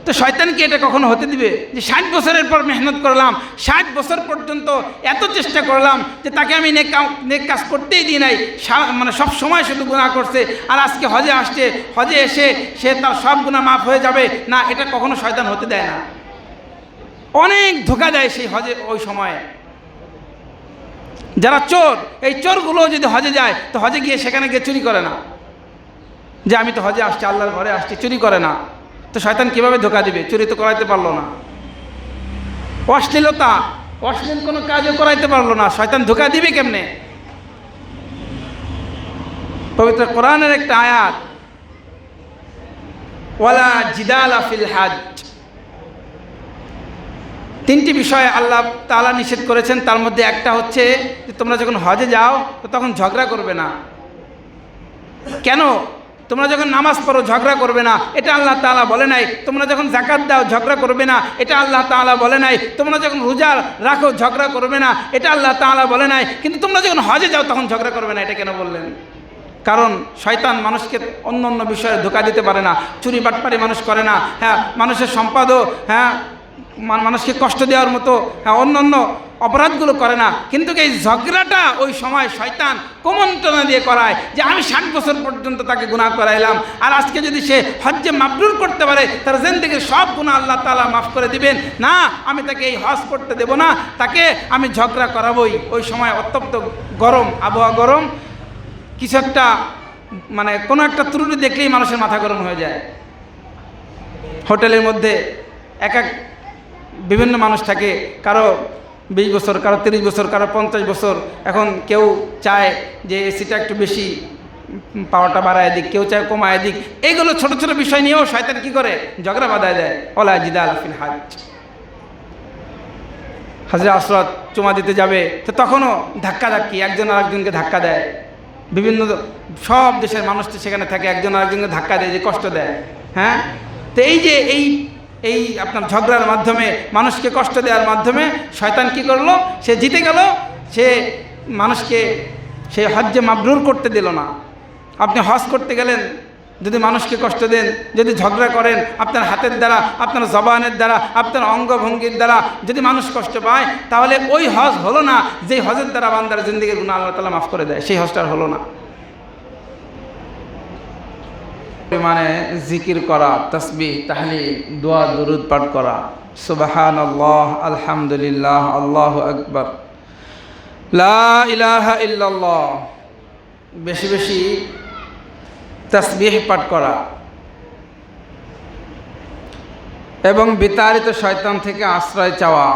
তো শয়তান কি এটা কখনো হতে দিবে যে 60 বছরের পর মেহনত করলাম, 60 বছর পর্যন্ত এত চেষ্টা করলাম যে তাকে আমি নেক কাজ করতেই দিই নাই, মানে সব সময় শুধু গুনাহ করছে, আর আজকে হজে আসছে, হজে এসে সে তার সব গুনাহ মাফ হয়ে যাবে না, এটা কখনো শয়তান হতে দেয় না। অনেক ধোঁকা দেয় সেই হজে ওই সময়ে। যারা চোর, এই চোরগুলো যদি হজে যায় তো হজে গিয়ে সেখানে গিয়ে চুরি করে না, যে আমি তো হজে আসছি, আল্লাহর ঘরে আসছি, চুরি করে না। তো শয়তান কিভাবে ধোঁকা দিবে? চুরি তো করাইতে পারলো না, অশ্লীল কোনো কাজও করাইতে পারলো না, শয়তান ধোঁকা দিবে কেমনে? পবিত্র কোরআনের একটা আয়াত, ওয়ালা জিদালা ফিল হজ, 3টি বিষয়ে আল্লাহ তাআলা নিষেধ করেছেন। তার মধ্যে একটা হচ্ছে যে তোমরা যখন হজে যাও তো তখন ঝগড়া করবে না। কেন? তোমরা যখন নামাজ পড়ো ঝগড়া করবে না, এটা আল্লাহ তাআলা বলে নাই। তোমরা যখন যাকাত দাও ঝগড়া করবে না, এটা আল্লাহ তাআলা বলে নাই। তোমরা যখন রোজা রাখো ঝগড়া করবে না, এটা আল্লাহ তাআলা বলে নাই। কিন্তু তোমরা যখন হজে যাও তখন ঝগড়া করবে না, এটা কেন বললেন? কারণ শয়তান মানুষকে অন্য অন্য বিষয়ে ধোঁকা দিতে পারে না, চুরি বাটপারি মানুষ করে না, হ্যাঁ, মানুষের সম্পদও, হ্যাঁ, মানুষকে কষ্ট দেওয়ার মতো, হ্যাঁ, অন্য অন্য অপরাধগুলো করে না। কিন্তু এই ঝগড়াটা ওই সময় শয়তান কুমন্ত্রণা দিয়ে করায় যে আমি 60 বছর পর্যন্ত তাকে গুনাহ করাইলাম, আর আজকে যদি সে হজ্জে মাবরুর করতে পারে তার জিন্দেগির সব গুনাহ আল্লাহ তাআলা মাফ করে দিবেন, না আমি তাকে এই হজ করতে দেব না, তাকে আমি ঝগড়া করাবই। ওই সময় অত্যন্ত গরম আবহাওয়া, গরম কিছু একটা, মানে কোনো একটা ত্রুটি দেখলেই মানুষের মাথা গরম হয়ে যায়। হোটেলের মধ্যে এক বিভিন্ন মানুষ থাকে, কারো 20 বছর, কারো 30 বছর, কারো 50 বছর। এখন কেউ চায় যে এসিটা একটু বেশি পাওয়ারটা বাড়ায় দিক, কেউ চায় কমায় দিক। এইগুলো ছোট ছোট বিষয় নিয়েও শয়তান কি করে? ঝগড়া বাঁধায় দেয়। ওয়ালা জিদালা ফিল হজ, হজরে আসওয়াদ চুমা দিতে যাবে তো তখনও ধাক্কাধাক্কি, একজন আরেকজনকে ধাক্কা দেয়। বিভিন্ন সব দেশের মানুষ তো সেখানে থাকে, একজন আরেকজনকে ধাক্কা দেয়, যে কষ্ট দেয়। হ্যাঁ, তো এই যে এই আপনার ঝগড়ার মাধ্যমে, মানুষকে কষ্ট দেওয়ার মাধ্যমে শয়তান কি করলো? সে জিতে গেল, সে মানুষকে সে হজ্জে মাবরুর করতে দিল না। আপনি হজ করতে গেলেন, যদি মানুষকে কষ্ট দেন, যদি ঝগড়া করেন, আপনার হাতের দ্বারা, আপনার জবানের দ্বারা, আপনার অঙ্গভঙ্গির দ্বারা যদি মানুষ কষ্ট পায়, তাহলে ওই হজ হলো না যেই হজের দ্বারা বান্দার জিন্দেগির গুনাহ আল্লাহ তাআলা মাফ করে দেয়, সেই হজটা হলো না। মানে জিকির করা, তাসবিহ, তাহলিল, দোয়া, দুরুদ পাঠ করা, সুবহানাল্লাহ, আলহামদুলিল্লাহ, আল্লাহু আকবার, লা ইলাহা ইল্লাল্লাহ, বেশি বেশি তাসবিহ পাঠ করা, এবং বিতাড়িত শয়তান থেকে আশ্রয় চাওয়া,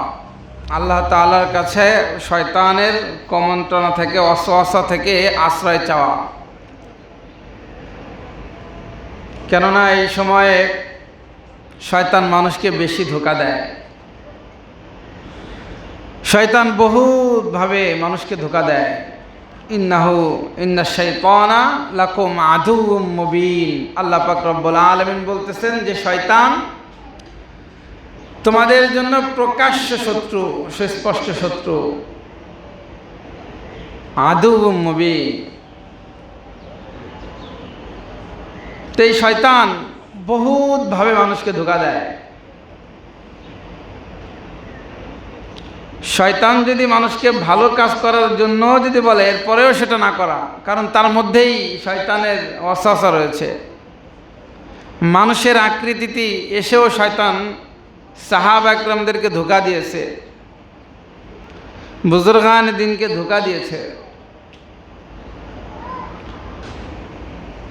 আল্লাহ তাআলার কাছে শয়তানের কুমন্ত্রণা থেকে, ওয়াসওয়াসা থেকে আশ্রয় চাওয়া। কেননা এই সময়ে শয়তান মানুষকে বেশি ধোঁকা দেয়। শয়তান বহুভাবে মানুষকে ধোঁকা দেয়। ইন্নাশ শাইতানা লাকুম আদুউম মুবিন, আল্লাহ পাক রব্বুল আলামিন বলতেছেন যে শয়তান তোমাদের জন্য প্রকাশ্য শত্রু, সুস্পষ্ট শত্রু, আদুউম মুবিন। তো এই শয়তান বহুতভাবে মানুষকে ধোঁকা দেয়। শয়তান যদি মানুষকে ভালো কাজ করার জন্য যদি বলে, এরপরেও সেটা না করা, কারণ তার মধ্যেই শয়তানের ওয়াসওয়াসা রয়েছে। মানুষের আকৃতিতে এসেও শয়তান সাহাবা একরামদেরকে ধোঁকা দিয়েছে, বুজুর্গান দ্বীনকে ধোঁকা দিয়েছে।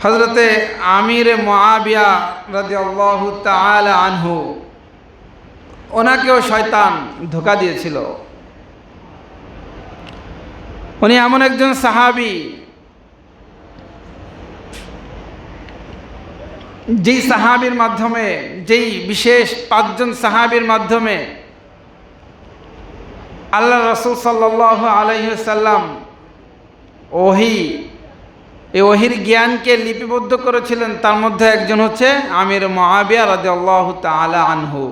হযরতে আমির মুআবিয়া রাদিয়াল্লাহু তাআলা আনহু, ওনাকেও শয়তান ধোঁকা দিয়েছিল। উনি এমন একজন সাহাবী, যেই সাহাবীর মাধ্যমে, যেই বিশেষ 5 জন সাহাবীর মাধ্যমে আল্লাহ রাসূল সাল্লাল্লাহু আলাইহি ওয়াসাল্লাম এই ওহীর জ্ঞানকে লিপিবদ্ধ করেছিলেন, তার মধ্যে একজন হচ্ছে আমির মুআবিয়া রাদিয়াল্লাহু তাআলা আনহু।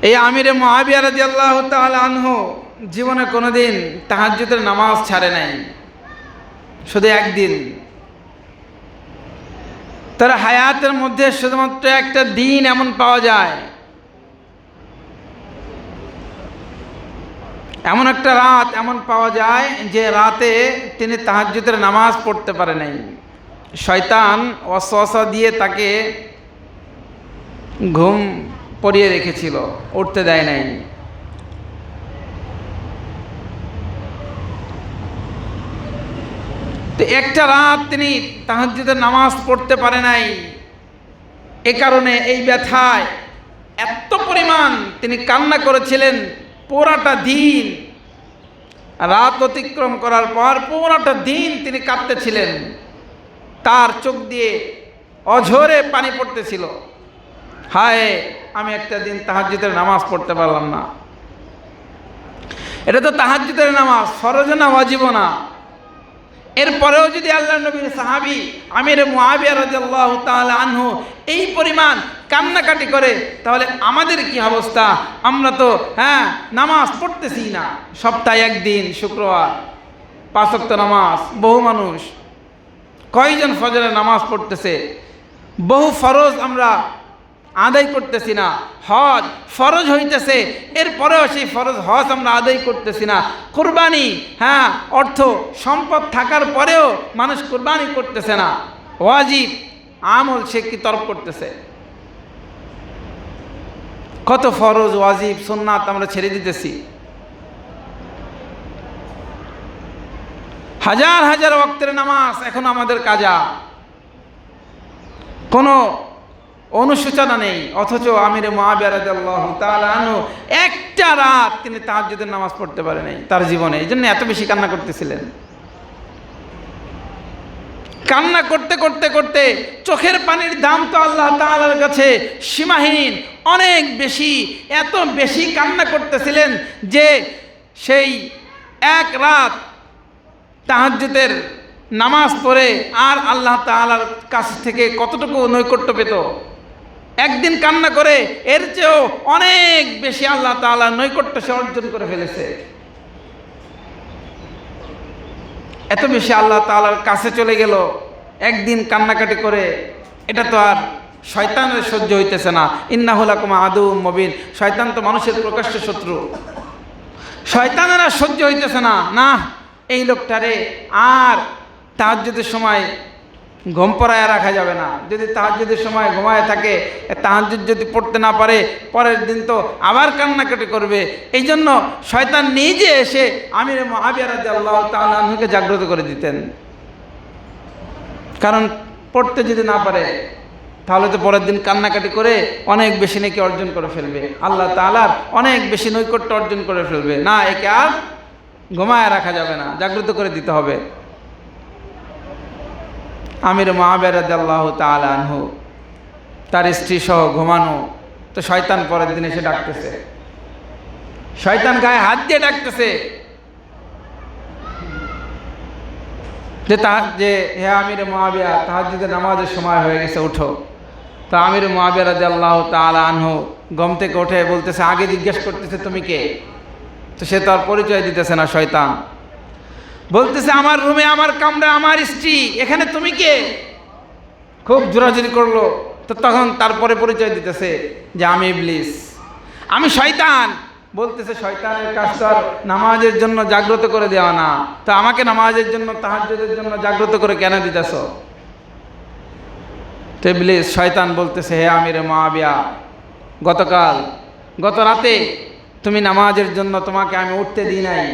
এই আমির মুআবিয়া রাদিয়াল্লাহু তাআলা আনহু জীবনে কোনোদিন তাহাজ্জুদের নামাজ ছাড়ে নাই। শুধু একদিন তার হায়াতের মধ্যে শুধুমাত্র একটা দিন এমন পাওয়া যায়, এমন একটা রাত এমন পাওয়া যায় যে রাতে তিনি তাহাজ্জুদের নামাজ পড়তে পারে নাই। শয়তান ওয়াসওয়াসা দিয়ে তাকে ঘুম পড়িয়ে রেখেছিল, উঠতে দেয় নাই। তো একটা রাত তিনি তাহাজ্জুদের নামাজ পড়তে পারে নাই। এ কারণে এই ব্যথায় এত পরিমাণ তিনি কান্না করেছিলেন। পুরাটা দিন, রাত অতিক্রম করার পর পুরাটা দিন তিনি কাঁদতেছিলেন। তার চোখ দিয়ে অঝরে পানি পড়তেছিল। হায়, আমি একটা দিন তাহাজ্জুদের নামাজ পড়তে পারলাম না। এটা তো তাহাজ্জুদের নামাজ, ফরজ না, ওয়াজিব না। এরপরেও যদি আল্লাহর নবীর সাহাবী আমির মুআবিয়া রাদিয়াল্লাহু তাআলা আনহু এই পরিমাণ কান্নাকাটি করে, তাহলে আমাদের কি অবস্থা? আমরা তো নামাজ পড়তেছি না। সপ্তাহে একদিন শুক্রবার 5 ওয়াক্ত নামাজ, বহু মানুষ কয়জন ফজরের নামাজ পড়তেছে, বহু ফরজ আমরা আদায় করতেছি না। হজ ফরজ হইতেছে, এরপরেও সেই ফরজ হজ আমরা আদায় করতেছি না। কুরবানি, অর্থ সম্পদ থাকার পরেও মানুষ কুরবানি করতেছে না। ওয়াজিব আমল সে কি তরফ করতেছে। কত ফরজ, ওয়াজিব, সুন্নাত আমরা ছেড়ে দিতেছি। হাজার হাজার ওয়াক্তের নামাজ এখন আমাদের কাজা, কোনো অনুশোচনা নেই। অথচ আমির মুআবিয়া রাদিয়াল্লাহু তাআলা আনহু একটা রাত তিনি তাহাজ্জুদের নামাজ পড়তে পারে নাই তার জীবনে। এই জন্য এত বেশি কান্না করতেছিলেন। কান্না করতে করতে করতে চোখের পানির দাম তো আল্লাহ তাআলার কাছে সীমাহীন, অনেক বেশি। এত বেশি কান্না করতেছিলেন যে সেই এক রাত তাহাজ্জুদের নামাজ পড়ে আর আল্লাহ তাআলার কাছ থেকে কতটুকু নৈকট্য পেত। একদিন কান্না করে এর চেয়েও অনেক বেশি আল্লাহ তাআলার নৈকট্য সে অর্জন করে ফেলেছে। এত বেশি আল্লাহ তাআলার কাছে চলে গেল একদিন কান্নাকাটি করে। এটা তো আর শয়তানের সহ্য হইতেছে না। ইন্নাহু লাকুম আদুউম মুবিন। শয়তান তো মানুষের প্রকাশ্য শত্রু। শয়তানের আর সহ্য হইতেছে না। না, এই লোকটারে আর তাহাজ্জুদের সময় ঘুম পড়ায় রাখা যাবে না। যদি তাহাজ্জুদের সময় ঘুমায় থাকে, তাহাজ্জুদ যদি পড়তে না পারে, পরের দিন তো আবার কান্নাকাটি করবে। এই জন্য শয়তান নিজে এসে আমির মুআবিয়া রাদিয়াল্লাহু তাআলা আনহুকে জাগ্রত করে দিতেন। কারণ পড়তে যদি না পারে তাহলে তো পরের দিন কান্নাকাটি করে অনেক বেশি নেকি অর্জন করে ফেলবে, আল্লাহ তাআলার অনেক বেশি নৈকট্য অর্জন করে ফেলবে। না, একে আর ঘুমায় রাখা যাবে না, জাগ্রত করে দিতে হবে। আমির মুআবিয়া রাদিয়াল্লাহু তাআলা আনহু তার স্ত্রী সহ ঘুমানো, তো শয়তান পরের দিন এসে ডাকতেছে। শয়তান গায়ে হাত দিয়ে ডাকতেছে যে হে আমির মুআবিয়া, তাহাজ্জুদের নামাজের সময় হয়ে গেছে, উঠো। তা আমির মুআবিয়া রাদিয়াল্লাহু তাআলা আনহু ঘুম থেকে উঠে বলতেছে, আগে জিজ্ঞেস করতেছে তুমি কে? তো সে তো আর পরিচয় দিতেছে না। শয়তান বলতেছে, আমার রুমে, আমার কামরা, আমার স্ত্রী, এখানে তুমি কে? খুব জোরাজুরি করলো। তো তখন তারপরে পরিচয় দিতেছে যে আমি ইবলিস, আমি শয়তান। বলতেছে, শয়তানের কাজ তো আর নামাজের জন্য জাগ্রত করে দেওয়া না, তো আমাকে নামাজের জন্য, তাহাজ্জুদের জন্য জাগ্রত করে কেন দিতেছ? তো ইবলিস, শয়তান বলতেছে, হে আমির মুআবিয়া, গত রাতে তুমি নামাজের জন্য তোমাকে আমি উঠতে দিই নাই,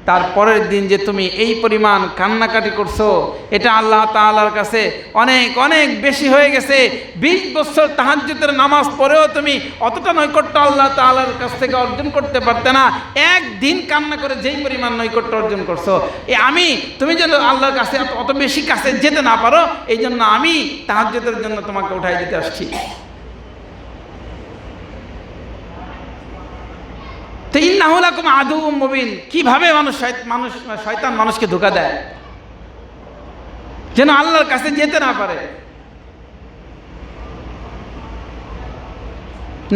তারপরের দিন যে তুমি এই পরিমাণ কান্নাকাটি করছো, এটা আল্লাহ তাআলার কাছে অনেক অনেক বেশি হয়ে গেছে। 20 বছর তাহাজ্জুদের নামাজ পড়েও তুমি অতটা নৈকট্য আল্লাহ তাআলার কাছ থেকে অর্জন করতে পারতে না। একদিন কান্না করে যেই পরিমাণ নৈকট্য অর্জন করছো, তুমি যেন আল্লাহর কাছে অত বেশি কাছে যেতে না পারো, এই জন্য আমি তাহাজ্জুদের জন্য তোমাকে উঠাই দিতে আসছি। তো ইন্নাহু লাকুম আদুউম মুবিন। কিভাবে শয়তান মানুষকে ধোঁকা দেয় যেন আল্লাহর কাছে যেতে না পারে।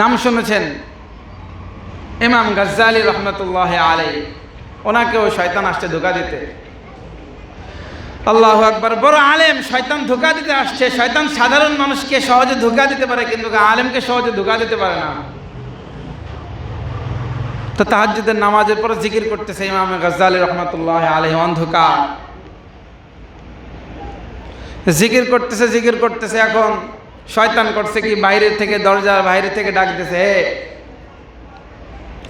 নাম শুনেছেন ইমাম গাজ্জালি রাহমাতুল্লাহি আলাইহি, ওনাকেও শয়তান আসছে ধোঁকা দিতে। আল্লাহু আকবার। বড় আলেম, শয়তান ধোঁকা দিতে আসছে। শয়তান সাধারণ মানুষকে সহজে ধোঁকা দিতে পারে, কিন্তু আলেমকে সহজে ধোঁকা দিতে পারে না। তো তাহাজ্জুদের নামাজের পর জিকির করতেছে ইমাম গাজ্জালী রাহমাতুল্লাহ আলাইহি, অন্ধকার জিকির করতেছে। এখন শয়তান করছে কি, বাইরে থেকে, দরজার বাইরে থেকে ডাকতেছে, হে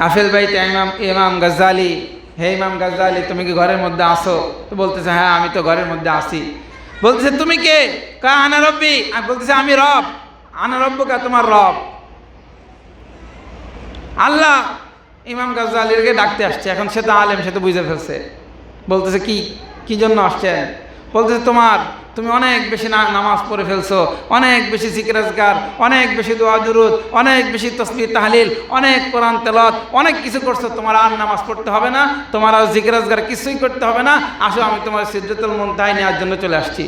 আফেল বাইতে ইমাম গাজ্জালী, হে ইমাম গাজ্জালী, তুমি কি ঘরের মধ্যে আসো? তো বলতেছে, হ্যাঁ আমি তো ঘরের মধ্যে আসি। বলতেছে, তুমি কে? কা আনা রব্বি। আর বলতেছে, আমি রব। আনা রব্বুকা, তোমার রব আল্লাহ। ইমাম গাজ্জালীকে ডাকতে আসছে। এখন সে তো আলেম, সে তো বুঝে ফেলছে। বলতেছে, কি জন্য আসছেন? বলতেছে, তুমি অনেক বেশি নামাজ পড়ে ফেলছো, অনেক বেশি জিকির আজকার, অনেক বেশি দোয়া দুরুদ, অনেক বেশি তাসবিহ তাহলিল, অনেক কোরআন তেলাওয়াত, অনেক কিছু করছো। তোমার আর নামাজ পড়তে হবে না, তোমার আর জিকির আজকার কিছুই করতে হবে না। আসো, আমি তোমার সিদরাতুল মুনতাহা নেওয়ার জন্য চলে আসছি।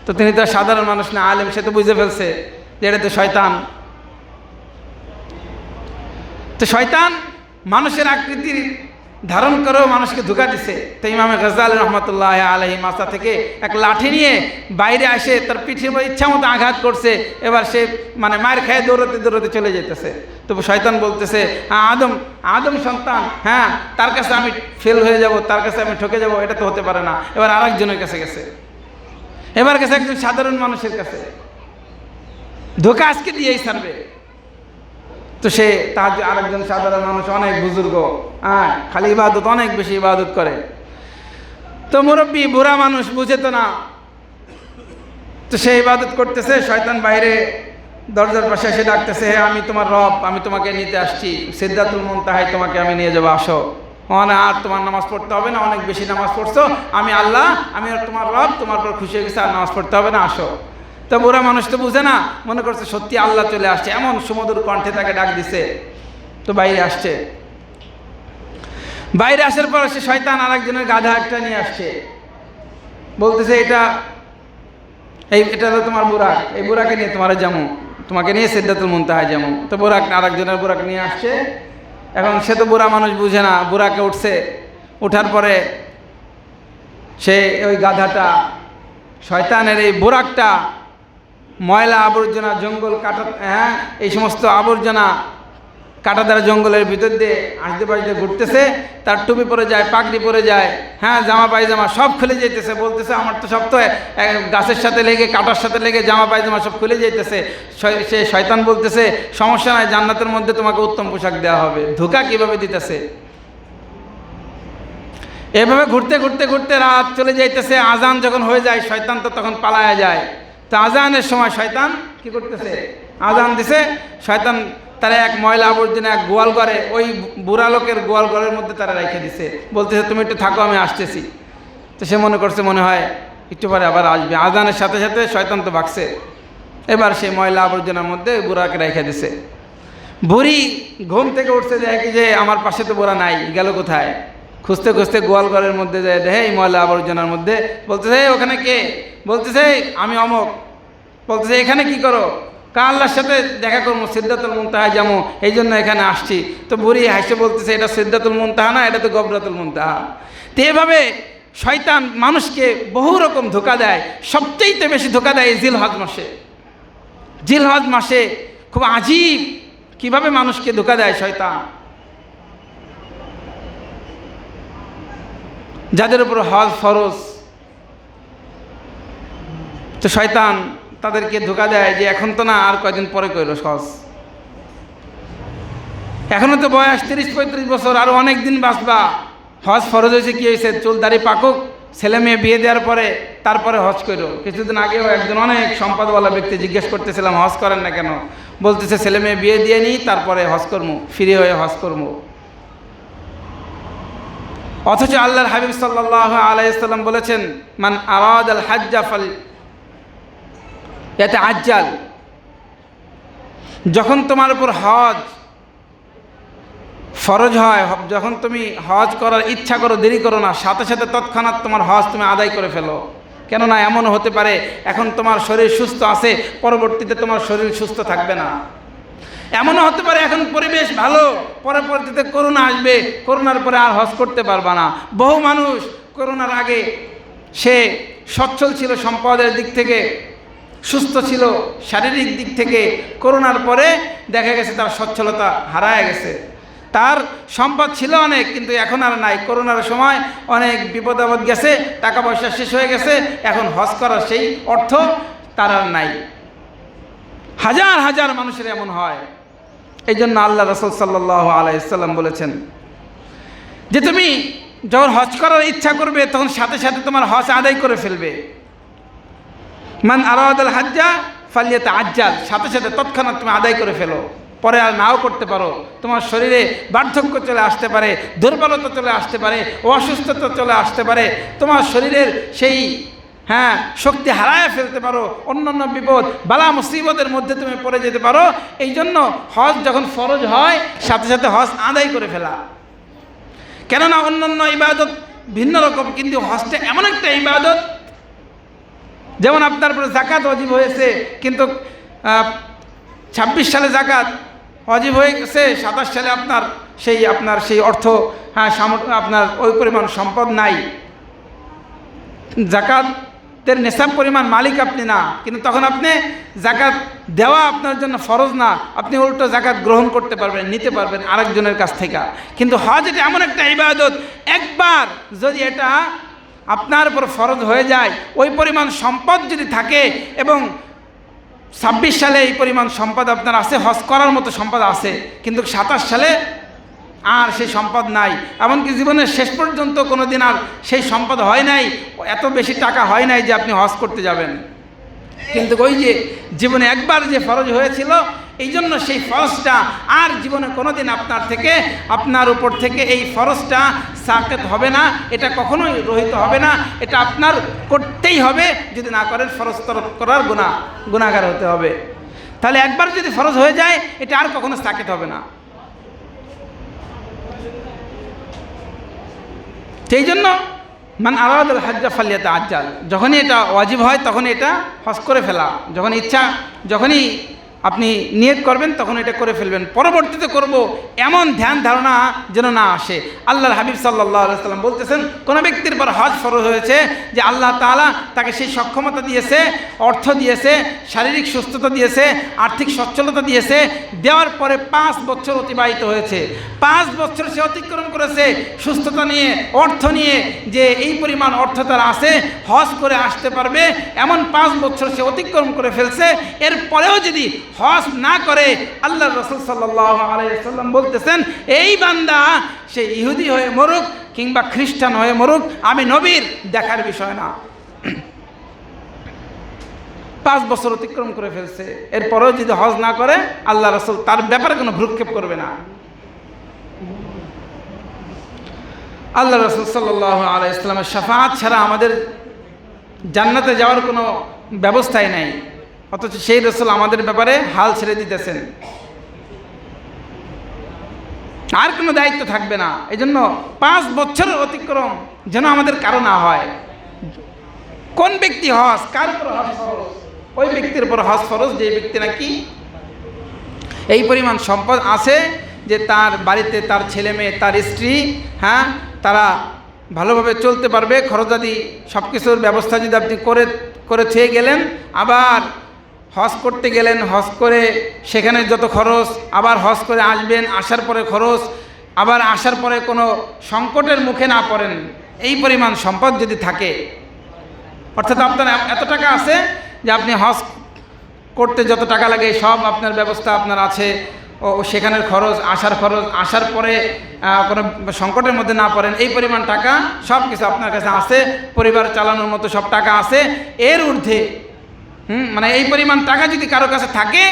তো তিনি তো সাধারণ মানুষ না, আলেম, সে তো বুঝে ফেলছে যে এটা তো শয়তান। তো শয়তান মানুষের আকৃতির ধারণ করেও মানুষকে ধোঁকা দিছে। তো ইমাম গাজ্জালী রাহমাতুল্লাহ আলাইহি মাথা থেকে এক লাঠি নিয়ে বাইরে আসে, তার পিঠের উপর ইচ্ছা মতো আঘাত করছে। এবার সে মার খেয়ে দৌড়াতে চলে যেতেছে। তবু শয়তান বলতেছে, আদম সন্তান, হ্যাঁ তার কাছে আমি ফেল হয়ে যাব, তার কাছে আমি ঠকে যাব, এটা তো হতে পারে না। এবার আরেকজনের কাছে গেছে, এবার গেছে একজন সাধারণ মানুষের কাছে। ধোঁকা আজকে দিয়েই ছাড়বে। তো সে তার আরেকজন সাধারণ মানুষ, অনেক বুজুর্গ, হ্যাঁ খালি ইবাদত, অনেক বেশি ইবাদত করে। তো মুরব্বী বুড়া মানুষ, বুঝে তো না। তো সে ইবাদত করতেছে, শয়তান বাইরে দরজার পাশে এসে ডাকতেছে, হে আমি তোমার রব, আমি তোমাকে নিতে আসছি, সিদরাতুল মুনতাহায় তোমাকে আমি নিয়ে যাবো, আসো। আর তোমার নামাজ পড়তে হবে না, অনেক বেশি নামাজ পড়ছো, আমি আল্লাহ, আমি তোমার রব, তোমার পর খুশি হয়ে গেছে, আর নামাজ পড়তে হবে না, আসো। তো বুড়া মানুষ তো বুঝে না, মনে করছে সত্যি আল্লাহ চলে আসছে, এমন সুমধুর কণ্ঠে তাকে ডাক দিছে। তো বাইরে আসছে। বাইরে আসার পর সে শয়তান আরেকজনের গাধা একটা নিয়ে আসছে। বলতেছে, এটা হলো তোমার বুরাক, এই বুরাকে নিয়ে তোমাকে নিয়ে সিদরাতুল মুনতাহায় যেমন। তো বুরাক আরেকজনের বুরাক নিয়ে আসছে। এখন সে তো বুড়া মানুষ, বুঝে না। বুরাকে উঠছে, উঠার পরে সে ওই গাধাটা, শয়তানের এই বুরাকটা ময়লা আবর্জনা, জঙ্গল কাটা, হ্যাঁ এই সমস্ত আবর্জনা কাটা দ্বারা জঙ্গলের ভিতর দিয়ে আসতে পাশতে ঘুরতেছে। তার টুপি পরে যায়, পাগড়ি পরে যায়, হ্যাঁ জামা পায়জামা সব খুলে যেতেছে। বলতেছে, আমার তো সব তো গাছের সাথে লেগে, কাটার সাথে লেগে জামা পায়জামা সব খুলে যেতেছে। সে শয়তান বলতেছে, সমস্যা নাই, জান্নাতের মধ্যে তোমাকে উত্তম পোশাক দেওয়া হবে। ধোঁকা কিভাবে দিতেছে! এভাবে ঘুরতে রাত চলে যাইতেছে। আজান যখন হয়ে যায়, শয়তান তো তখন পালায়া যায়। তো আজানের সময় শয়তান কি করতেছে, আজান দিছে, শয়তান তারা এক ময়লা আবর্জনা এক গোয়াল ঘরে, ওই বুড়া লোকের গোয়াল ঘরের মধ্যে তারা রেখে দিছে। বলতেছে, তুমি একটু থাকো, আমি আসতেছি। তো সে মনে করছে, মনে হয় একটু পরে আবার আসবে। আজানের সাথে সাথে শয়তান তো ভাগছে। এবার সে ময়লা আবর্জনার মধ্যে বুড়াকে রেখে দিছে। বুড়ি ঘুম থেকে উঠছে, দেখে যে আমার পাশে তো বুড়া নাই, গেল কোথায়? খুঁজতে গোয়াল ঘরের মধ্যে যায়, দেখে এই ময়লা আবর্জনার মধ্যে। বলতেছে, ওখানে কে? বলতেছে, আমি অমক। বলতেছে, এখানে কি করো? আল্লাহর সাথে দেখা করবো, সিদরাতুল মুনতাহায় যাবো, এই জন্য এখানে আসছি। তো বুড়ি হাসে বলতেছে, এটা সিদরাতুল মুনতাহা না, এটা তো গবরাতুল মুনতাহা। তো এভাবে শয়তান মানুষকে বহু রকম ধোঁকা দেয়। সবচেয়ে বেশি ধোঁকা দেয় জিলহজ মাসে। জিলহজ মাসে খুব আজীব কিভাবে মানুষকে ধোঁকা দেয় শয়তান। যাদের উপর হজ ফরজ, তো শয়তান তাদেরকে ধোঁকা দেয় যে এখন তো না, আর কয়দিন পরে কইল হজ, এখনো তো বয়স 30-35 বছর, আরো অনেক দিন বাঁচবা। হজ ফরজ হয়েছে, কি হয়েছে? চুল দাড়ি পাকুক, ছেলে মেয়ে বিয়ে দেওয়ার পরে তারপরে হজ করো। কিছুদিন আগেও একজন অনেক সম্পদওয়ালা ব্যক্তি জিজ্ঞেস করতেছিলাম, হজ করেন না কেন? বলতেছে, ছেলে মেয়ে বিয়ে দিয়ে নিই, তারপরে হজ করবো, ফ্রি হয়ে হজ করবো। অথচ আল্লাহর হাবিব সাল্লাল্লাহু আলাইহি ওয়াসাল্লাম বলেছেন, মান আরাদাল হাজ্জা ফাল ইয়াতাআজ্জাল। যখন তোমার উপর হজ ফরজ হয়, যখন তুমি হজ করার ইচ্ছা করো, দেরি করো না, সাথে সাথে তৎক্ষণাৎ তোমার হজ তুমি আদায় করে ফেলো। কেননা এমনও হতে পারে এখন তোমার শরীর সুস্থ আছে, পরবর্তীতে তোমার শরীর সুস্থ থাকবে না। এমনও হতে পারে এখন পরিবেশ ভালো, পরবর্তীতে করোনা আসবে, করোনার পরে আর হজ করতে পারবা না। বহু মানুষ করোনার আগে সে সচ্ছল ছিল সম্পদের দিক থেকে, সুস্থ ছিল শারীরিক দিক থেকে, করোনার পরে দেখা গেছে তার সচ্ছলতা হারায় গেছে। তার সম্পদ ছিল অনেক, কিন্তু এখন আর নাই। করোনার সময় অনেক বিপদ আপদ গেছে, টাকা পয়সা শেষ হয়ে গেছে, এখন হজ করার সেই অর্থ তার আর নাই। হাজার হাজার মানুষের এমন হয়। এই জন্য আল্লাহ রাসূল সাল্লাল্লাহু আলাইহি ওয়াসাল্লাম বলেছেন যে তুমি যখন হজ করার ইচ্ছা করবে তখন সাথে সাথে তোমার হজ আদায় করে ফেলবে। মান আরাদাল হাজ্জা ফালিয়াতাআজ্জাল, সাথে সাথে তৎক্ষণাৎ তুমি আদায় করে ফেলো। পরে আর নাও করতে পারো, তোমার শরীরে বার্ধক্য চলে আসতে পারে, দুর্বলতা চলে আসতে পারে, অসুস্থতা চলে আসতে পারে, তোমার শরীরের সেই শক্তি হারায় ফেলতে পারো, অন্যান্য বিপদ বালা মুসিবতের মধ্যে তুমি পড়ে যেতে পারো। এই জন্য হজ যখন ফরজ হয় সাথে সাথে হজ আদায় করে ফেলা। কেননা অন্যান্য ইবাদত ভিন্ন রকম, কিন্তু হজটা এমন একটা ইবাদত, যেমন আপনার উপরে যাকাত ওয়াজিব হয়েছে, কিন্তু 26 সালে যাকাত ওয়াজিব হয়ে গেছে, 27 সালে আপনার সেই অর্থ আপনার ওই পরিমাণ সম্পদ নাই, যাকাতের নেশাব পরিমাণ মালিক আপনি না, কিন্তু তখন আপনি যাকাত দেওয়া আপনার জন্য ফরজ না, আপনি উল্টো যাকাত গ্রহণ করতে পারবেন, নিতে পারবেন আরেকজনের কাছ থেকে। কিন্তু হজ এটা এমন একটা ইবাদত, একবার যদি এটা আপনার উপর ফরজ হয়ে যায়, ওই পরিমাণ সম্পদ যদি থাকে এবং 26 সালে এই পরিমাণ সম্পদ আপনার আছে, হজ করার মতো সম্পদ আছে, কিন্তু 27 সালে আর সেই সম্পদ নাই, এমনকি জীবনের শেষ পর্যন্ত কোনো দিন আর সেই সম্পদ হয় নাই, এত বেশি টাকা হয় নাই যে আপনি হজ করতে যাবেন। কিন্তু ওই যে জীবনে একবার যে ফরজ হয়েছিল, এই জন্য সেই ফরজটা আর জীবনে কোনো দিন আপনার উপর থেকে এই ফরজটা সাকেত হবে না, এটা কখনোই রহিত হবে না, এটা আপনার করতেই হবে। যদি না করেন ফরজ তরক করার গুনাহগার হতে হবে। তাহলে একবার যদি ফরজ হয়ে যায় এটা আর কখনো সাকেত হবে না। সেই জন্য মান আরাদাল হাজ্জা ফালিয়াতাআজ্জাল, যখনই এটা ওয়াজিব হয় তখনই এটা হজ করে ফেলা, যখনই আপনি নিয়ত করবেন তখন এটা করে ফেলবেন। পরবর্তীতে করব এমন ধ্যান ধারণা যেন না আসে। আল্লাহর হাবিব সাল্লাল্লাহু আলাইহি ওয়াসাল্লাম বলতেছেন, কোনো ব্যক্তির পর হজ ফরজ হয়েছে যে আল্লাহ তাআলা তাকে সেই সক্ষমতা দিয়েছে, অর্থ দিয়েছে, শারীরিক সুস্থতা দিয়েছে, আর্থিক সচ্ছলতা দিয়েছে, দেওয়ার পরে 5 বছর অতিবাহিত হয়েছে, 5 বছর সে অতিক্রম করেছে সুস্থতা নিয়ে, অর্থ নিয়ে, যে এই পরিমাণ অর্থ তার আছে, হজ করে আসতে পারবে, এমন 5 বছর সে অতিক্রম করে ফেলছে। এরপরেও যদি হজ না করে, আল্লাহ রাসূল সাল্লাল্লাহু আলাইহি ওয়াসাল্লাম বলতেছেন, এই বান্দা সে ইহুদি হয়ে মরুক কিংবা খ্রিস্টান হয়ে মরুক, আমি নবীর দেখার বিষয় না। 5 বছর অতিক্রম করে ফেলছে, এরপরেও যদি হজ না করে, আল্লাহ রাসূল তার ব্যাপারে কোনো ভ্রুক্ষেপ করবে না। আল্লাহ রাসূল সাল্লাল্লাহু আলাইহি ওয়াসাল্লামের শাফাআত ছাড়া আমাদের জান্নাতে যাওয়ার কোনো ব্যবস্থাই নাই, অথচ সেই রাসূল আমাদের ব্যাপারে হাল ছেড়ে দিতেছেন, আর কোনো দায়িত্ব থাকবে না। এই জন্য 5 বছরের অতিক্রম যেন আমাদের কারো না হয়। কোন ব্যক্তি হজ, কার উপর হজ ফরজ? ওই ব্যক্তির উপর হজ ফরজ যে ব্যক্তি নাকি এই পরিমাণ সম্পদ আছে যে তার বাড়িতে তার ছেলে মেয়ে, তার স্ত্রী, তারা ভালোভাবে চলতে পারবে, খরচাদি সব কিছুর ব্যবস্থা যদি আপনি করে থুয়ে গেলেন, আবার হজ করতে গেলেন, হজ করে সেখানে যত খরচ, আবার হজ করে আসবেন, আসার পরে খরচ, আবার আসার পরে কোনো সংকটের মুখে না পড়েন, এই পরিমাণ সম্পদ যদি থাকে, অর্থাৎ আপনার এত টাকা আছে যে আপনি হজ করতে যত টাকা লাগে সব আপনার ব্যবস্থা আপনার আছে, ও সেখানের খরচ, আসার পরে কোনো সংকটের মধ্যে না পড়েন, এই পরিমাণ টাকা সব কিছু আপনার কাছে আছে, পরিবার চালানোর মতো সব টাকা আছে, এর ঊর্ধ্বে মানে এই পরিমাণ টাকা যদি কারো কাছে থাকে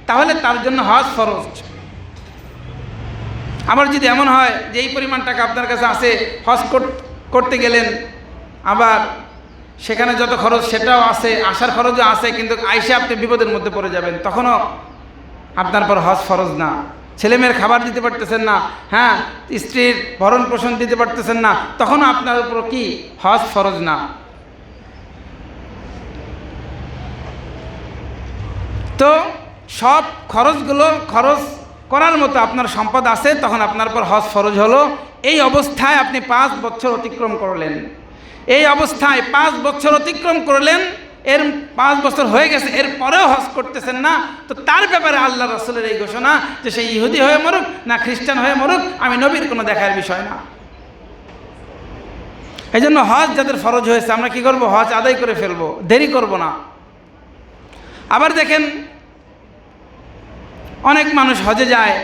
তাহলে তার জন্য হজ ফরজ। আবার যদি এমন হয় যে এই পরিমাণ টাকা আপনার কাছে আছে, হজ করতে গেলেন, আবার সেখানে যত খরচ সেটাও আছে, আসার খরচও আছে, কিন্তু আইসে আপনি বিপদের মধ্যে পড়ে যাবেন, তখনও আপনার পর হজ ফরজ না। ছেলেমেয়ের খাবার দিতে পারতেছেন না, স্ত্রীর ভরণ পোষণ দিতে পারতেছেন না, তখনও আপনার উপর কি হজ ফরজ না। তো সব খরচগুলো খরচ করার মতো আপনার সম্পদ আছে, তখন আপনার পর হজ ফরজ হলো। এই অবস্থায় আপনি 5 বছর অতিক্রম করলেন, এই অবস্থায় 5 বছর অতিক্রম করলেন, এর 5 বছর হয়ে গেছে, এর পরেও হজ করতেছেন না, তো তার ব্যাপারে আল্লাহ রাসূলের এই ঘোষণা যে সে ইহুদি হয়ে মরুক না খ্রিস্টান হয়ে মরুক, আমি নবীর কোনো দেখার বিষয় না। এই জন্য হজ যাদের ফরজ হয়েছে আমরা কি করব? হজ আদায় করে ফেলবো, দেরি করব না। আবার দেখেন অনেক মানুষ হজে যায়,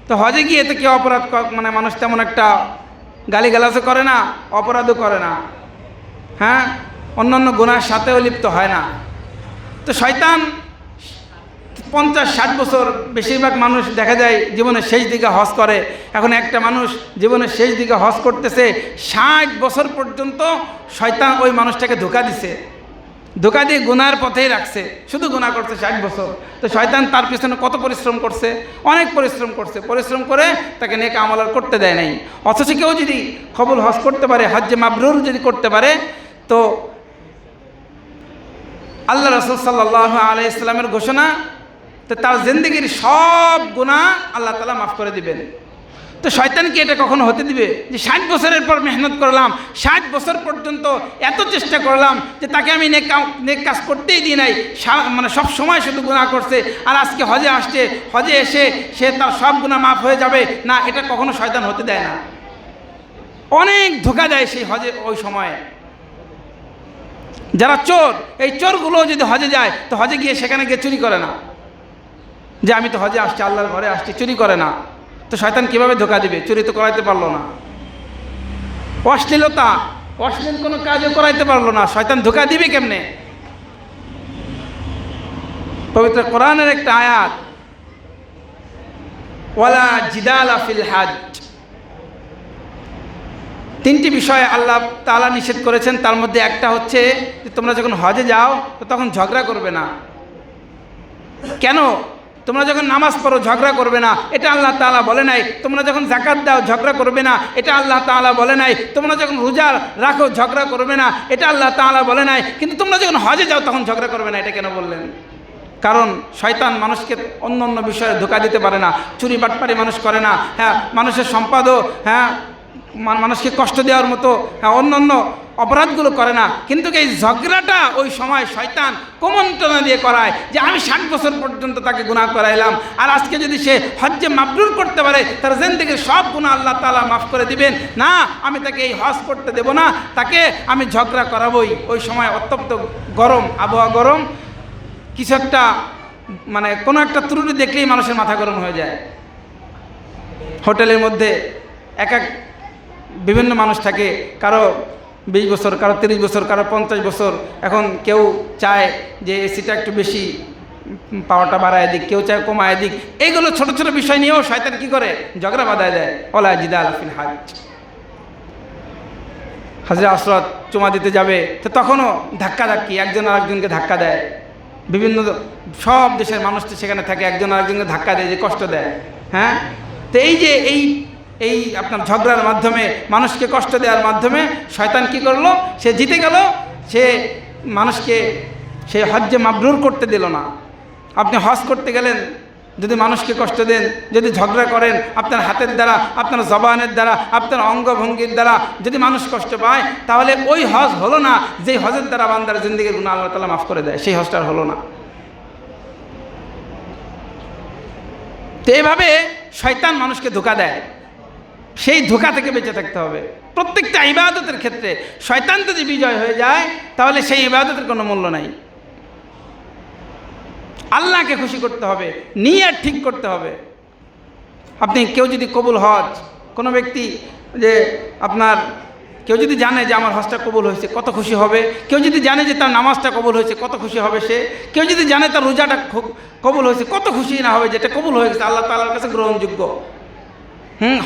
তো হজে গিয়ে তো কেউ অপরাধ মানে মানুষ তেমন একটা গালিগালাজও করে না, অপরাধও করে না, হ্যাঁ, অন্যান্য গুনার সাথেও লিপ্ত হয় না। তো শয়তান 50-60 বছর, বেশিরভাগ মানুষ দেখা যায় জীবনের শেষ দিকে হজ করে। এখন একটা মানুষ জীবনের শেষ দিকে হজ করতেছে, 60 বছর পর্যন্ত শয়তান ওই মানুষটাকে ধোঁকা দিছে, ধোঁকা দিয়ে গুনার পথেই রাখছে, শুধু গুনাহ করছে 60 বছর। তো শয়তান তার পিছনে কত পরিশ্রম করছে, অনেক পরিশ্রম করছে, পরিশ্রম করে তাকে নেক আমল আর করতে দেয় নাই। অথচ কেউ যদি কবুল হজ করতে পারে, হজ্জে মাবরুর যদি করতে পারে, তো আল্লাহ রাসূল সাল্লাল্লাহু আলাইহি ওয়াসাল্লামের ঘোষণা, তো তার জিন্দেগির সব গুনাহ আল্লাহ তাআলা মাফ করে দিবেন। তো শয়তান কি এটা কখনো হতে দিবে যে 60 বছরের পর মেহনত করলাম, 60 বছর পর্যন্ত এত চেষ্টা করলাম যে তাকে আমি নেক কাজ করতেই দিই নাই, মানে সব সময় শুধু গুনাহ করছে, আর আজকে হজে আসছে, হজে এসে সে তার সব গুনাহ মাফ হয়ে যাবে না, এটা কখনো শয়তান হতে দেয় না। অনেক ধোঁকা দেয় সেই হজে ওই সময়ে। যারা চোর, এই চোরগুলো যদি হজে যায়, তো হজে গিয়ে সেখানে গিয়ে চুরি করে না, যে আমি তো হজে আসছি, আল্লাহর ঘরে আসছি, চুরি করে না। তো শয়তান কিভাবে ধোঁকা দিবে? চুরি তো করাইতে পারলো না। অশ্লীল কোনো কাজও করাইতে পারলো না, শয়তান ধোঁকা দিবে কেমনে? পবিত্র কোরআনের একটা আয়াত, ওয়ালা জিদালা ফিল হজ, 3টি বিষয়ে আল্লাহ তাআলা নিষেধ করেছেন। তার মধ্যে একটা হচ্ছে যে তোমরা যখন হজে যাও তো তখন ঝগড়া করবে না। কেন? তোমরা যখন নামাজ পড়ো ঝগড়া করবে না, এটা আল্লাহ তাআলা বলে নাই। তোমরা যখন যাকাত দাও ঝগড়া করবে না, এটা আল্লাহ তাআলা বলে নাই। তোমরা যখন রোজা রাখো ঝগড়া করবে না, এটা আল্লাহ তাআলা বলে নাই। কিন্তু তোমরা যখন হজে যাও তখন ঝগড়া করবে না, এটা কেন বললেন? কারণ শয়তান মানুষকে অন্য অন্য বিষয়ে ধোঁকা দিতে পারে না, চুরি বাটপারি মানুষ করে না, হ্যাঁ, মানুষের সম্পদও, হ্যাঁ, মানুষকে কষ্ট দেওয়ার মতো, হ্যাঁ, অন্য অন্য অপরাধগুলো করে না। কিন্তু এই ঝগড়াটা ওই সময় শয়তান কুমন্ত্রণা দিয়ে করায় যে আমি 60 বছর পর্যন্ত তাকে গুনাহ করাইলাম, আর আজকে যদি সে হজ্জে মাবরুর করতে পারে তার জিন্দেগির সব গুনাহ আল্লাহ তাআলা মাফ করে দিবেন। না, আমি তাকে এই হজ করতে দেব না, তাকে আমি ঝগড়া করাবই। ওই সময় অত্যন্ত গরম আবহাওয়া, গরম কিছু একটা, মানে কোনো একটা ত্রুটি দেখলেই মানুষের মাথা গরম হয়ে যায়। হোটেলের মধ্যে এক বিভিন্ন মানুষ থাকে, কারো 20 বছর, কারো 30 বছর, কারো 50 বছর। এখন কেউ চায় যে এসিটা একটু বেশি পাওয়ারটা বাড়ায় দিক, কেউ চায় কমায় দিক। এইগুলো ছোট ছোট বিষয় নিয়েও শয়তান কি করে? ঝগড়া বাঁধায় দেয়। ওয়ালা জিদালা ফিল হজ, হাজরে আসওয়াদ চুমা দিতে যাবে, তো তখনও ধাক্কাধাক্কি, একজন আরেকজনকে ধাক্কা দেয়। বিভিন্ন সব দেশের মানুষ তো সেখানে থাকে, একজন আরেকজনকে ধাক্কা দেয়, যে কষ্ট দেয়। হ্যাঁ, তো এই যে এই আপনার ঝগড়ার মাধ্যমে, মানুষকে কষ্ট দেওয়ার মাধ্যমে শয়তান কি করলো? সে জিতে গেল, সে মানুষকে সে হজ্জে মাবরুর করতে দিল না। আপনি হজ করতে গেলেন, যদি মানুষকে কষ্ট দেন, যদি ঝগড়া করেন, আপনার হাতের দ্বারা, আপনার জবানের দ্বারা, আপনার অঙ্গভঙ্গির দ্বারা যদি মানুষ কষ্ট পায়, তাহলে ওই হজ হলো না যে হজের দ্বারা বান্দার জিন্দেগির গুনাহ আল্লাহ তাআলা মাফ করে দেয়, সেই হজটা হলো না। তো এইভাবে শয়তান মানুষকে ধোঁকা দেয়, সেই ধোঁকা থেকে বেঁচে থাকতে হবে। প্রত্যেকটা ইবাদতের ক্ষেত্রে শয়তান যদি বিজয় হয়ে যায়, তাহলে সেই ইবাদতের কোনো মূল্য নাই। আল্লাহকে খুশি করতে হবে, নিয়ত ঠিক করতে হবে। আপনি কেউ যদি কবুল হজ, কোনো ব্যক্তি যে আপনার কেউ যদি জানে যে আমার হজটা কবুল হয়েছে, কত খুশি হবে। কেউ যদি জানে যে তার নামাজটা কবুল হয়েছে, কত খুশি হবে সে। কেউ যদি জানে তার রোজাটা কবুল হয়েছে, কত খুশি না হবে, যেটা কবুল হয়ে গেছে, আল্লাহ তাআলার কাছে গ্রহণযোগ্য।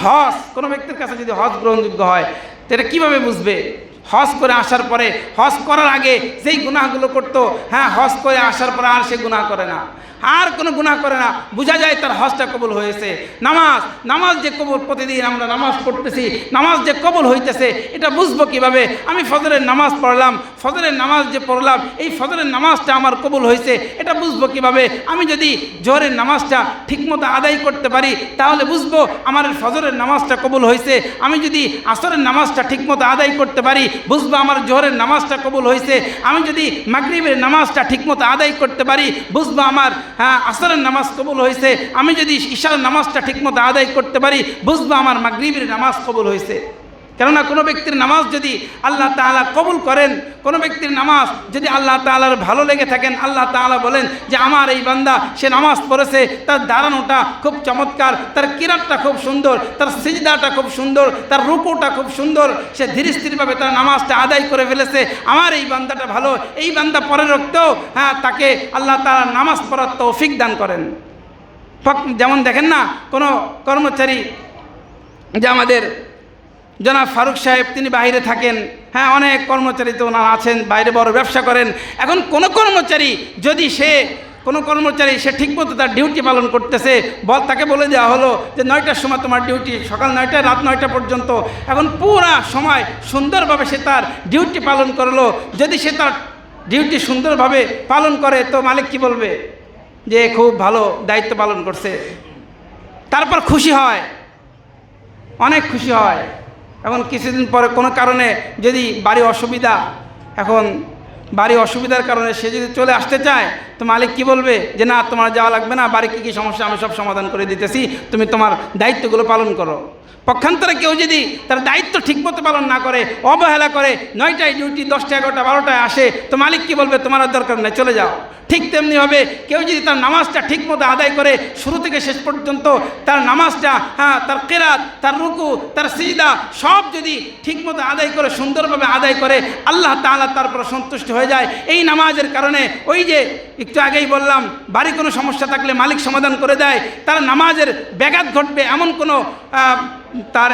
হজ কোনো ব্যক্তির কাছে যদি হজ গ্রহণযোগ্য হয়, তো এটা কীভাবে বুঝবে? হজ করে আসার পরে, হজ করার আগে যেই গুনাহগুলো করতো, হ্যাঁ, হজ করে আসার পরে আর সে গুনাহ করে না, আর কোনো গুনাহ করে না, বোঝা যায় তার হজটা কবুল হয়েছে। নামাজ যে কবুল, প্রতিদিন আমরা নামাজ পড়তেছি, নামাজ যে কবুল হইতেছে, এটা বুঝবো কিভাবে? আমি ফজরের নামাজ পড়লাম, ফজরের নামাজ যে পড়লাম, এই ফজরের নামাজটা আমার কবুল হয়েছে, এটা বুঝবো কিভাবে? আমি যদি জোহরের নামাজটা ঠিকমতো আদায় করতে পারি, তাহলে বুঝবো আমার ফজরের নামাজটা কবুল হয়েছে। আমি যদি আসরের নামাজটা ঠিকমতো আদায় করতে পারি, বুঝবো আমার জোহরের নামাজটা কবুল হয়েছে। আমি যদি মাগরিবের নামাজটা ঠিকমতো আদায় করতে পারি, বুঝবো আমার আসরের নামাজ কবুল হয়েছে। আমি যদি ইশার নামাজটা ঠিকমতো আদায় করতে পারি, বুঝবো আমার মাগরিবের নামাজ কবুল হয়েছে। কেননা কোনো ব্যক্তির নামাজ যদি আল্লাহ তাআলা কবুল করেন, কোনো ব্যক্তির নামাজ যদি আল্লাহ তাআলার ভালো লেগে থাকেন, আল্লাহ তাআলা বলেন যে আমার এই বান্দা সে নামাজ পড়েছে, তার দাঁড়ানোটা খুব চমৎকার, তার কিরাতটা খুব সুন্দর, তার সিজদাটা খুব সুন্দর, তার রুকুটা খুব সুন্দর, সে ধীর স্থিরভাবে তার নামাজটা আদায় করে ফেলেছে, আমার এই বান্দাটা ভালো। এই বান্দা পরের রক্তেও তাকে আল্লাহ তাআলা নামাজ পড়ার তৌফিক দান করেন। যেমন দেখেন না, কোনো কর্মচারী, যে আমাদের জনাব ফারুক সাহেব, তিনি বাইরে থাকেন, অনেক কর্মচারী তো ওনারা আছেন, বাইরে বড় ব্যবসা করেন। এখন কোনো কর্মচারী যদি সে ঠিকমতো তার ডিউটি পালন করতেছে, তাকে বলে দেওয়া হলো যে 9টার সময় তোমার ডিউটি, সকাল 9টায় রাত 9টা পর্যন্ত। এখন পুরা সময় সুন্দরভাবে সে তার ডিউটি পালন করলো। যদি সে তার ডিউটি সুন্দরভাবে পালন করে, তো মালিক কি বলবে? যে খুব ভালো দায়িত্ব পালন করছে। তারপর খুশি হয়, অনেক খুশি হয়। এখন কিছুদিন পরে কোনো কারণে যদি বাড়ি অসুবিধার কারণে সে যদি চলে আসতে চায়, তো মালিক কি বলবে? যে না, তোমার যাওয়া লাগবে না, বাড়ি কী সমস্যা আমি সব সমাধান করে দিতেছি, তুমি তোমার দায়িত্বগুলো পালন করো। পক্ষান্তরে কেউ যদি তার দায়িত্ব ঠিকমতো পালন না করে, অবহেলা করে, 9টায় ডিউটি 10টা 11টা 12টায় আসে, তো মালিক কি বলবে? তোমার আর দরকার নেই, চলে যাও। ঠিক তেমনিভাবে কেউ যদি তার নামাজটা ঠিকমতো আদায় করে, শুরু থেকে শেষ পর্যন্ত তার নামাজটা, তার কিরাত, তার রুকু, তার সিজদা সব যদি ঠিকমতো আদায় করে, সুন্দরভাবে আদায় করে, আল্লাহ তাআলা তারপর সন্তুষ্ট হয়ে যায়। এই নামাজের কারণে, ওই যে একটু আগেই বললাম, বাড়ি কোনো সমস্যা থাকলে মালিক সমাধান করে দেয়। তার নামাজের ব্যাঘাত ঘটবে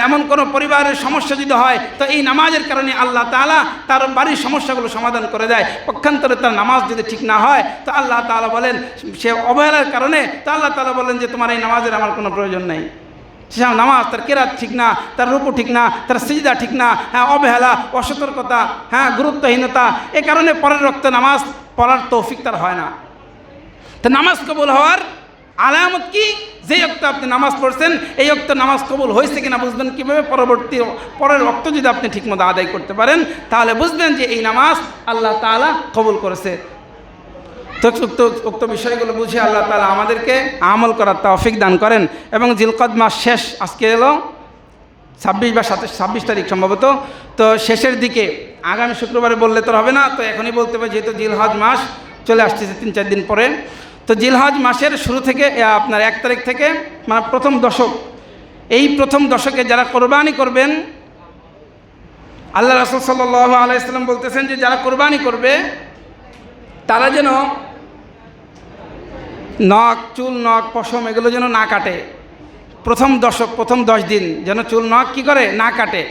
এমন কোনো পরিবারের সমস্যা যদি হয়, তো এই নামাজের কারণে আল্লাহ তাআলা তার বাড়ির সমস্যাগুলো সমাধান করে দেয়। পক্ষান্তরে তার নামাজ যদি ঠিক না হয়, তো আল্লাহ তাআলা বলেন সে অবহেলার কারণে, তো আল্লাহ তাআলা বলেন যে তোমার এই নামাজের আমার কোনো প্রয়োজন নেই। সে নামাজ, তার কিরাত ঠিক না, তার রুকু ঠিক না, তার সিজদা ঠিক না, অবহেলা, অসতর্কতা, গুরুত্বহীনতা, এ কারণে পরের রক্তে নামাজ পড়ার তৌফিক তার হয় না। তো নামাজ কবুল হওয়ার আলামত কি? যে ওয়াক্তে আপনি নামাজ পড়ছেন, এই ওয়াক্তে নামাজ কবুল হয়েছে কিনা বুঝবেন কীভাবে? পরের ওয়াক্ত যদি আপনি ঠিকমতো আদায় করতে পারেন, তাহলে বুঝবেন যে এই নামাজ আল্লাহ তাআলা কবুল করেছে। তো উক্ত বিষয়গুলো বুঝে আল্লাহ তাআলা আমাদেরকে আমল করার তৌফিক দান করেন। এবং জিলকদ মাস শেষ, আজকে এলো 26 বা 26 তারিখ সম্ভবত। তো শেষের দিকে, আগামী শুক্রবারে বললে তো হবে না, তো এখনই বলতে হবে, যেহেতু জিলহজ মাস চলে আসতেছে 3-4 দিন পরে। তো জিলহজ মাসের শুরু থেকে আপনার 1 তারিখ থেকে, মানে প্রথম দশক, এই প্রথম দশকে যারা কোরবানি করবেন, আল্লাহ রাসূল সাল্লাল্লাহু আলাইহি ওয়াসাল্লাম বলতেছেন যে যারা কোরবানি করবে তারা যেন নখ, চুল, নখ, পশম এগুলো যেন না কাটে। প্রথম 10 দিন যেন চুল, নখ কী করে? না কাটে।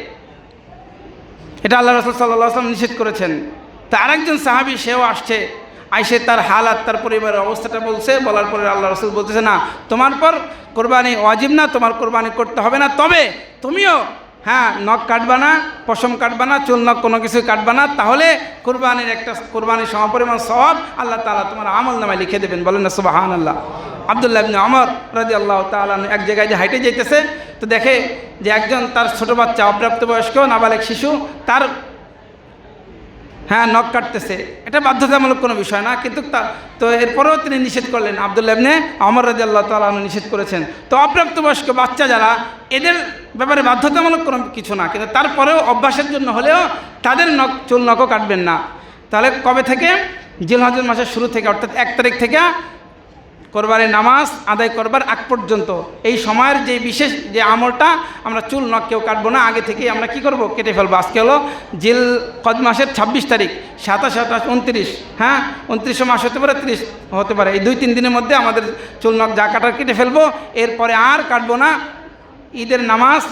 এটা আল্লাহ রাসূল সাল্লাল্লাহু আলাইহি ওয়াসাল্লাম নিষেধ করেছেন। তো আরেকজন সাহাবী সেও আসছে, আইসে তার হালাত, তার পরিবারের অবস্থাটা বলার পরে আল্লাহ রাসূল বলতেছে, না, তোমার পর কোরবানি ওয়াজিব না, তোমার কোরবানি করতে হবে না, তবে তুমিও নখ কাটবা না, পশম কাটবা না, চুল, নখ কোনো কিছু কাটবা না, তাহলে কোরবানির সমপরিমাণ সওয়াব আল্লাহ তাআলা তোমার আমলনামায় লিখে দেবেন। বলেন না সুবহানাল্লাহ। আব্দুল্লাহ ইবনে ওমর রাদিয়াল্লাহু তাআলা এক জায়গায় যে হাইটে যাইতেছে, তো দেখে যে একজন তার ছোট বাচ্চা, অপ্রাপ্তবয়স্ক নাবালেগ শিশু, তার নখ কাটতেছে। এটা বাধ্যতামূলক কোনো বিষয় না, কিন্তু তো এরপরেও তিনি নিষেধ করলেন। আব্দুল্লাহ ইবনে ওমর রাদিয়াল্লাহু তাআলা নিষেধ করেছেন। তো অপ্রাপ্তবয়স্ক বাচ্চা যারা, এদের ব্যাপারে বাধ্যতামূলক কোনো কিছু না, কিন্তু তারপরেও অভ্যাসের জন্য হলেও তাদের চুল, নখও কাটবেন না। তাহলে কবে থেকে? জিলহজ মাসের শুরু থেকে, অর্থাৎ 1 তারিখ থেকে কোরবানির নামাজ আদায় করবার আগ পর্যন্ত এই সময়ের যে বিশেষ যে আমলটা, আমরা চুল, নখ কেউ কাটবো না, আগে থেকেই আমরা কি করব? কেটে ফেলবো। আজকে হলো জিলকদ মাসের 26 তারিখ, 27, 28, 29, 29 মাস হতে পারে, 30 হতে পারে। এই 2-3 দিনের মধ্যে আমাদের চুল, নখ যা কাটার কেটে ফেলবো, এরপরে আর কাটবো না। ঈদের নামাজ,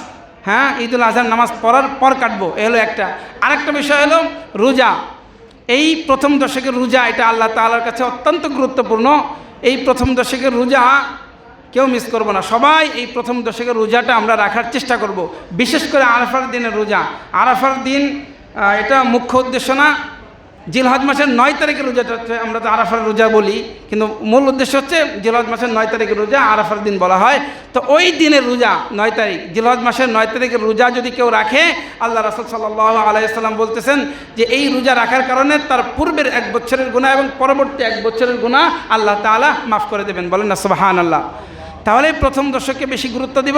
ঈদুল আজহার নামাজ পড়ার পর কাটবো। এ হলো একটা। আরেকটা বিষয় হলো রোজা। এই প্রথম দশকের রোজা, এটা আল্লাহ তাআলার কাছে অত্যন্ত গুরুত্বপূর্ণ। এই প্রথম দশকের রোজা কেউ মিস করব না। সবাই এই প্রথম দশকের রোজাটা আমরা রাখার চেষ্টা করব। বিশেষ করে আরাফার দিনের রোজা। আরাফার দিন এটা মুখ্য উদ্দেশ্য না, জিলহজ মাসের 9 তারিখের রোজাটা হচ্ছে, আমরা তো আরাফার রোজা বলি, কিন্তু মূল উদ্দেশ্য হচ্ছে জিলহজ মাসের 9 তারিখের রোজা, আরাফার দিন বলা হয়। তো ওই দিনের রোজা 9 তারিখ, জিলহজ মাসের 9 তারিখের রোজা যদি কেউ রাখে, আল্লাহ রাসূল সাল্লাল্লাহু আলাইহি সাল্লাম বলতেছেন যে এই রোজা রাখার কারণে তার পূর্বের 1 বছরের গুনাহ এবং পরবর্তী 1 বছরের গুনাহ আল্লাহ তাআলা মাফ করে দেবেন। বলেন না সুবহানাল্লাহ। তাহলে প্রথম দশকে বেশি গুরুত্ব দিব।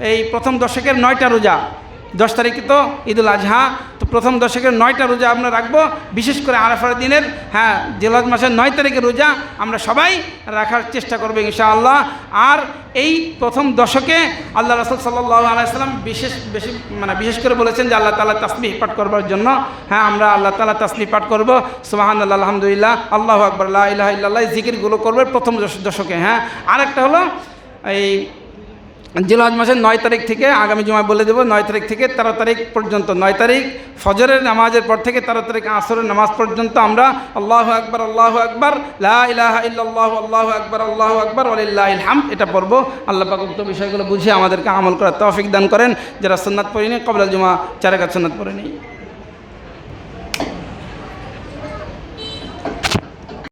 এই প্রথম দশকের 9টা রোজা, 10 তারিখে তো ঈদুল আজহা, তো প্রথম দশকের 9টা রোজা আমরা রাখবো, বিশেষ করে আরাফার দিনের, হ্যাঁ, জিলহজ মাসের 9 তারিখের রোজা আমরা সবাই রাখার চেষ্টা করবো ইনশাআল্লাহ। আর এই প্রথম দশকে আল্লাহ রাসূল সাল্লাল্লাহু আলাইহি সাল্লাম বিশেষ করে বলেছেন যে আল্লাহ তাআলা তাসবিহ পাঠ করবার জন্য। হ্যাঁ, আমরা আল্লাহ তাআলা তাসবিহ পাঠ করব, সুবহানাল্লাহ, আলহামদুলিল্লাহ, আল্লাহু আকবার, লা ইলাহা ইল্লাল্লাহ, জিকিরগুলো করবে প্রথম দশকে। হ্যাঁ, আরেকটা হলো এই জিলহজ মাসের 9 তারিখ থেকে, আগামী জুমায় বলে দেবো, 9 তারিখ থেকে 13 তারিখ পর্যন্ত, 9 তারিখ ফজরের নামাজের পর থেকে 13 তারিখ আসরের নামাজ পর্যন্ত আমরা আল্লাহু আকবার, লা ইলাহা ইল্লাল্লাহু, আল্লাহু আকবার, ওয়ালিল্লাহিল হামদ, এটা পড়বো। আল্লাহ পাক উক্ত বিষয়গুলো বুঝে আমাদেরকে আমল করার তৌফিক দান করেন। যারা সুন্নাত পড়েনি, ক্বাবলাল জুমা 4 রাকাত সুন্নাত পড়ে নেই।